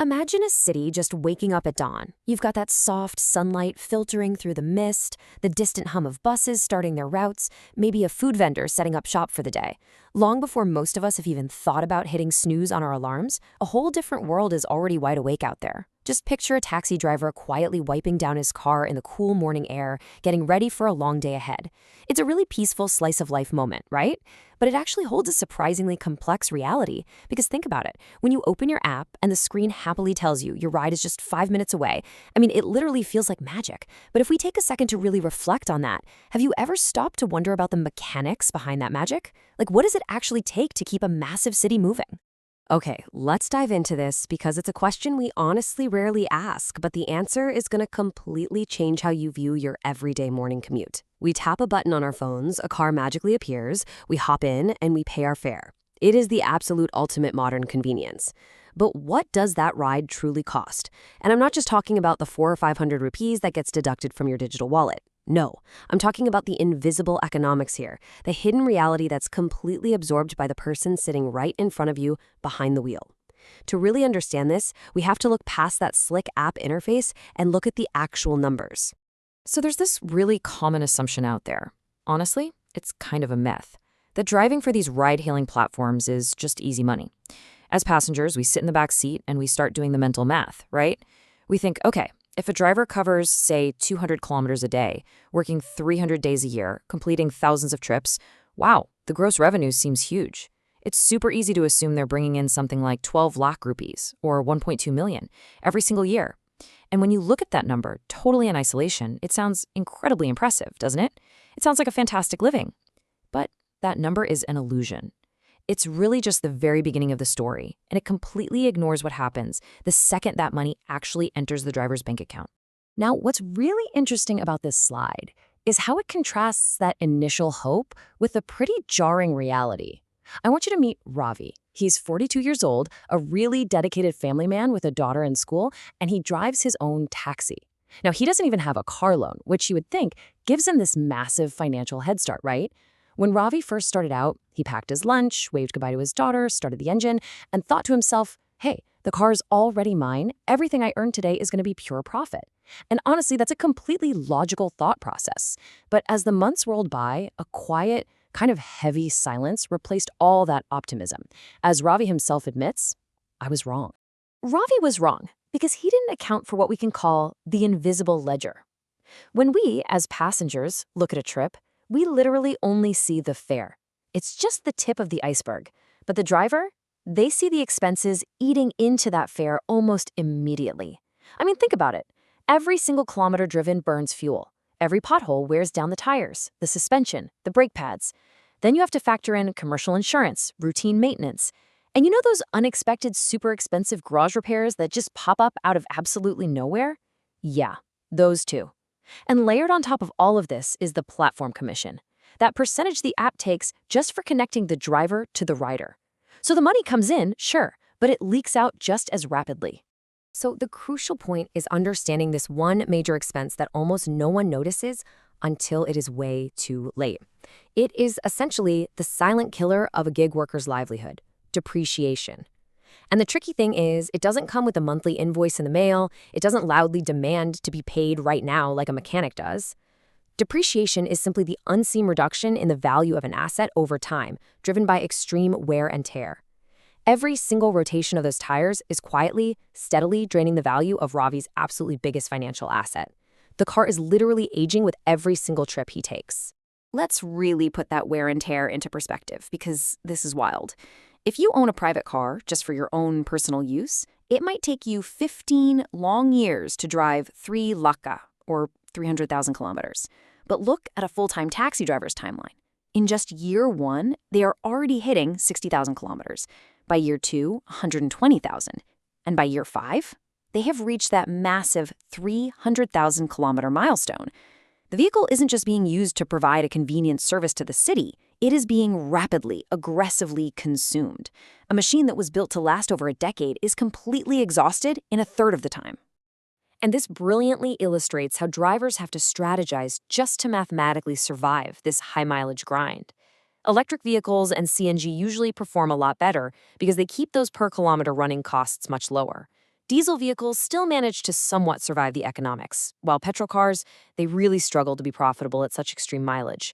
Imagine a city just waking up at dawn. You've got that soft sunlight filtering through the mist, the distant hum of buses starting their routes, maybe a food vendor setting up shop for the day. Long before most of us have even thought about hitting snooze on our alarms, a whole different world is already wide awake out there. Just picture a taxi driver quietly wiping down his car in the cool morning air, getting ready for a long day ahead. It's a really peaceful slice of life moment, right? But it actually holds a surprisingly complex reality. Because think about it. When you open your app and the screen happily tells you your ride is just 5 minutes away, it literally feels like magic. But if we take a second to really reflect on that, have you ever stopped to wonder about the mechanics behind that magic? Like, what does it actually take to keep a massive city moving? Okay, let's dive into this because it's a question we honestly rarely ask, but the answer is going to completely change how you view your everyday morning commute. We tap a button on our phones, a car magically appears, we hop in, and we pay our fare. It is the absolute ultimate modern convenience. But what does that ride truly cost? And I'm not just talking about the 400 or 500 rupees that gets deducted from your digital wallet. No, I'm talking about the invisible economics here, the hidden reality that's completely absorbed by the person sitting right in front of you behind the wheel. To really understand this, we have to look past that slick app interface and look at the actual numbers. So there's this really common assumption out there. Honestly, it's kind of a myth. That driving for these ride-hailing platforms is just easy money. As passengers, we sit in the back seat and we start doing the mental math, right? We think, okay, if a driver covers, say, 200 kilometers a day, working 300 days a year, completing thousands of trips, wow, the gross revenue seems huge. It's super easy to assume they're bringing in something like 12 lakh rupees or 1.2 million every single year. And when you look at that number totally in isolation, it sounds incredibly impressive, doesn't it? It sounds like a fantastic living. But that number is an illusion. It's really just the very beginning of the story, and it completely ignores what happens the second that money actually enters the driver's bank account. Now, what's really interesting about this slide is how it contrasts that initial hope with a pretty jarring reality. I want you to meet Ravi. He's 42 years old, a really dedicated family man with a daughter in school, and he drives his own taxi. Now, he doesn't even have a car loan, which you would think gives him this massive financial head start, right? When Ravi first started out, he packed his lunch, waved goodbye to his daughter, started the engine, and thought to himself, hey, the car's already mine. Everything I earn today is going to be pure profit. And honestly, that's a completely logical thought process. But as the months rolled by, a quiet, kind of heavy silence replaced all that optimism. As Ravi himself admits, I was wrong. Ravi was wrong because he didn't account for what we can call the invisible ledger. When we, as passengers, look at a trip, we literally only see the fare. It's just the tip of the iceberg. But the driver, they see the expenses eating into that fare almost immediately. Think about it. Every single kilometer driven burns fuel. Every pothole wears down the tires, the suspension, the brake pads. Then you have to factor in commercial insurance, routine maintenance. And you know those unexpected super expensive garage repairs that just pop up out of absolutely nowhere? Yeah, those too. And layered on top of all of this is the platform commission, that percentage the app takes just for connecting the driver to the rider. So the money comes in, sure, but it leaks out just as rapidly. So the crucial point is understanding this one major expense that almost no one notices until it is way too late. It is essentially the silent killer of a gig worker's livelihood, depreciation. And the tricky thing is, it doesn't come with a monthly invoice in the mail. It doesn't loudly demand to be paid right now like a mechanic does. Depreciation is simply the unseen reduction in the value of an asset over time, driven by extreme wear and tear. Every single rotation of those tires is quietly, steadily draining the value of Ravi's absolutely biggest financial asset. The car is literally aging with every single trip he takes. Let's really put that wear and tear into perspective, because this is wild. If you own a private car just for your own personal use, it might take you 15 long years to drive 3 lakh, or 300,000 kilometers. But look at a full-time taxi driver's timeline. In just year 1, they are already hitting 60,000 kilometers. By year 2, 120,000. And by year 5, they have reached that massive 300,000 kilometer milestone. The vehicle isn't just being used to provide a convenient service to the city. It is being rapidly, aggressively consumed. A machine that was built to last over a decade is completely exhausted in a third of the time. And this brilliantly illustrates how drivers have to strategize just to mathematically survive this high-mileage grind. Electric vehicles and CNG usually perform a lot better because they keep those per-kilometer running costs much lower. Diesel vehicles still manage to somewhat survive the economics, while petrol cars, they really struggle to be profitable at such extreme mileage.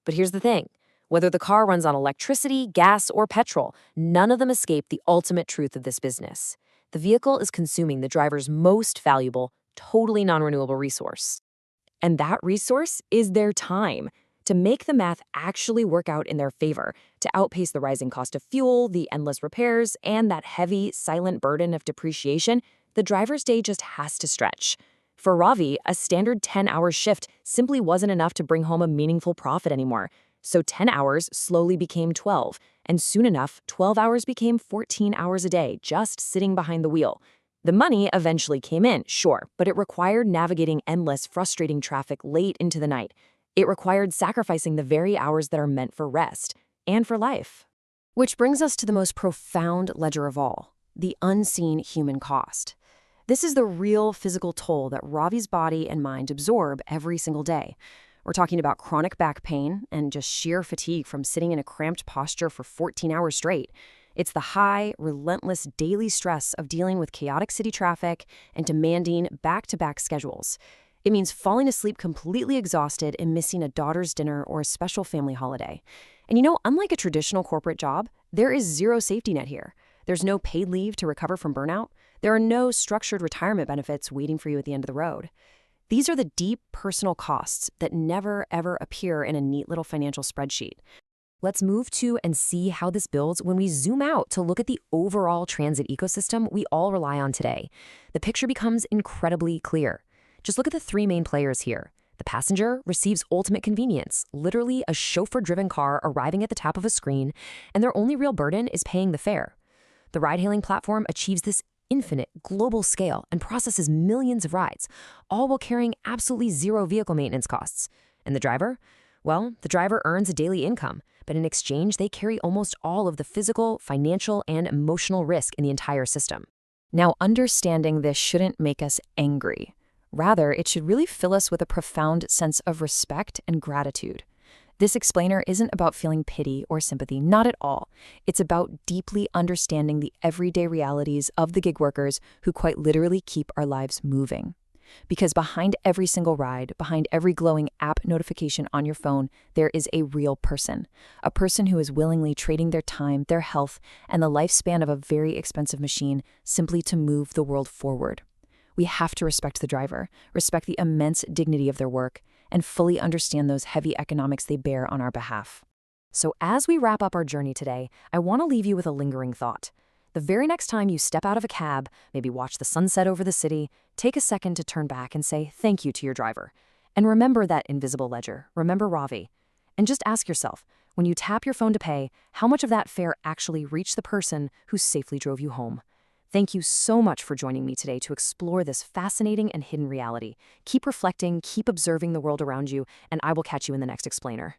But here's the thing. Whether the car runs on electricity, gas, or petrol, none of them escape the ultimate truth of this business. The vehicle is consuming the driver's most valuable, totally non-renewable resource. And that resource is their time. To make the math actually work out in their favor, to outpace the rising cost of fuel, the endless repairs, and that heavy, silent burden of depreciation, the driver's day just has to stretch. For Ravi, a standard 10-hour shift simply wasn't enough to bring home a meaningful profit anymore. So 10 hours slowly became 12, and soon enough, 12 hours became 14 hours a day, just sitting behind the wheel. The money eventually came in, sure, but it required navigating endless, frustrating traffic late into the night. It required sacrificing the very hours that are meant for rest and for life. Which brings us to the most profound ledger of all, the unseen human cost. This is the real physical toll that Ravi's body and mind absorb every single day. We're talking about chronic back pain and just sheer fatigue from sitting in a cramped posture for 14 hours straight. It's the high, relentless daily stress of dealing with chaotic city traffic and demanding back-to-back schedules. It means falling asleep completely exhausted and missing a daughter's dinner or a special family holiday. And unlike a traditional corporate job, there is zero safety net here. There's no paid leave to recover from burnout. There are no structured retirement benefits waiting for you at the end of the road. These are the deep personal costs that never, ever appear in a neat little financial spreadsheet. Let's move to and see how this builds when we zoom out to look at the overall transit ecosystem we all rely on today. The picture becomes incredibly clear. Just look at the three main players here. The passenger receives ultimate convenience, literally a chauffeur-driven car arriving at the tap of a screen, and their only real burden is paying the fare. The ride-hailing platform achieves this infinite global scale and processes millions of rides, all while carrying absolutely zero vehicle maintenance costs. And the driver? Well, the driver earns a daily income, but in exchange, they carry almost all of the physical, financial, and emotional risk in the entire system. Now, understanding this shouldn't make us angry. Rather, it should really fill us with a profound sense of respect and gratitude. This explainer isn't about feeling pity or sympathy, not at all. It's about deeply understanding the everyday realities of the gig workers who quite literally keep our lives moving. Because behind every single ride, behind every glowing app notification on your phone, there is a real person. A person who is willingly trading their time, their health, and the lifespan of a very expensive machine simply to move the world forward. We have to respect the driver, respect the immense dignity of their work, and fully understand those heavy economics they bear on our behalf. So as we wrap up our journey today, I want to leave you with a lingering thought. The very next time you step out of a cab, maybe watch the sunset over the city, take a second to turn back and say thank you to your driver. And remember that invisible ledger. Remember Ravi. And just ask yourself, when you tap your phone to pay, how much of that fare actually reached the person who safely drove you home? Thank you so much for joining me today to explore this fascinating and hidden reality. Keep reflecting, keep observing the world around you, and I will catch you in the next explainer.